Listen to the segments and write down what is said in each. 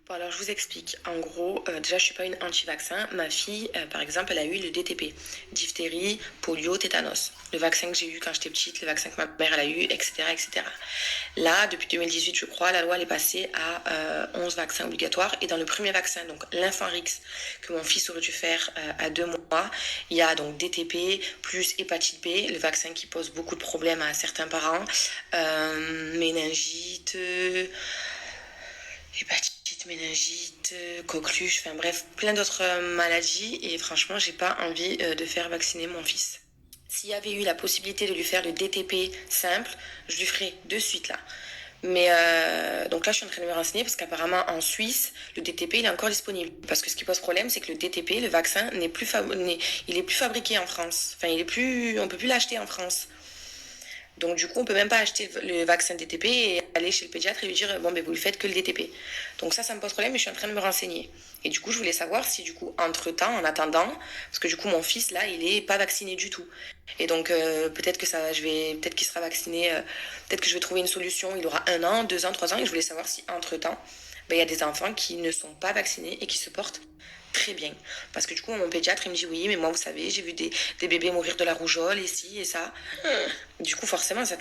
Bon, alors je vous explique. En gros, déjà, je suis pas une anti-vaccin. Ma fille, par exemple, elle a eu le DTP, diphtérie, polio, tétanos. Le vaccin que j'ai eu quand j'étais petite, le vaccin que ma mère elle a eu, etc., etc. Là, depuis 2018, je crois, la loi elle est passée à 11 vaccins obligatoires. Et dans le premier vaccin, donc l'Infanrix, que mon fils aurait dû faire à 2 mois, il y a donc DTP plus hépatite B, le vaccin qui pose beaucoup de problèmes à certains parents, méningite, hépatite, méningite, coqueluche, enfin bref, plein d'autres maladies. Et franchement, j'ai pas envie de faire vacciner mon fils. S'il y avait eu la possibilité de lui faire le DTP simple, je lui ferais de suite là. Mais donc là, je suis en train de me renseigner parce qu'apparemment en Suisse, le DTP il est encore disponible. Parce que ce qui pose problème, c'est que le DTP, le vaccin, il est plus fabriqué en France. Enfin, on peut plus l'acheter en France. Donc du coup, on peut même pas acheter le vaccin DTP et aller chez le pédiatre et lui dire bon ben vous lui faites que le DTP. Donc ça me pose problème, mais je suis en train de me renseigner. Et du coup, je voulais savoir si du coup entre-temps, en attendant, parce que du coup mon fils là, il est pas vacciné du tout. Et donc peut-être que peut-être qu'il sera vacciné, peut-être que je vais trouver une solution. Il aura 1 an, 2 ans, 3 ans, et je voulais savoir si entre-temps, ben, il y a des enfants qui ne sont pas vaccinés et qui se portent très bien. Parce que du coup, mon pédiatre, il me dit oui, mais moi, vous savez, j'ai vu des bébés mourir de la rougeole, et ci, et ça. Du coup, forcément, je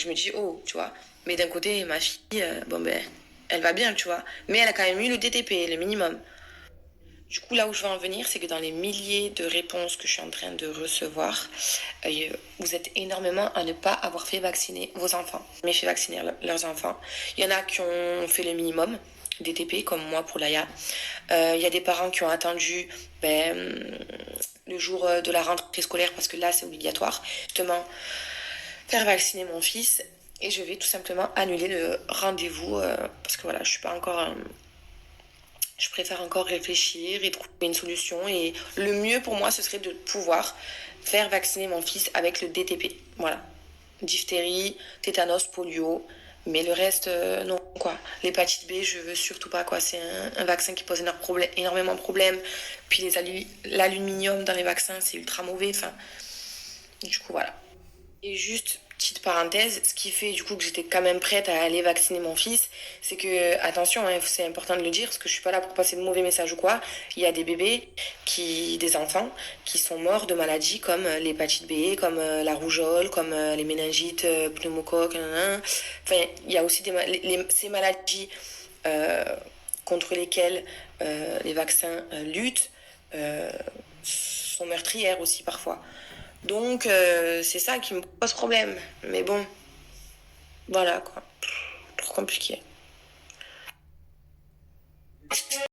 me dis, oh, tu vois. Mais d'un côté, ma fille, bon, ben, elle va bien, tu vois. Mais elle a quand même eu le DTP, le minimum. Du coup, là où je veux en venir, c'est que dans les milliers de réponses que je suis en train de recevoir, vous êtes énormément à ne pas avoir fait vacciner vos enfants, mais fait vacciner leurs enfants. Il y en a qui ont fait le minimum, DTP, comme moi pour l'AYA. Il y a des parents qui ont attendu le jour de la rentrée scolaire, parce que là, c'est obligatoire, justement, faire vacciner mon fils. Et je vais tout simplement annuler le rendez-vous, parce que voilà, je suis pas encore... je préfère encore réfléchir et trouver une solution. Et le mieux pour moi, ce serait de pouvoir faire vacciner mon fils avec le DTP. Voilà. Diphtérie, tétanos, polio. Mais le reste, non, quoi. L'hépatite B, je veux surtout pas, quoi. C'est un vaccin qui pose énormément de problèmes. Puis l'aluminium dans les vaccins, c'est ultra mauvais. Enfin, du coup, voilà. Et juste, petite parenthèse, ce qui fait du coup que j'étais quand même prête à aller vacciner mon fils, c'est que, attention, hein, c'est important de le dire, parce que je suis pas là pour passer de mauvais messages ou quoi, il y a des bébés, des enfants, qui sont morts de maladies comme l'hépatite B, comme la rougeole, comme les méningites, pneumocoques, nanana. Enfin, il y a aussi ces maladies euh, contre lesquelles les vaccins luttent, euh, sont meurtrières aussi parfois. Donc, c'est ça qui me pose problème. Mais bon, voilà quoi. Trop compliqué.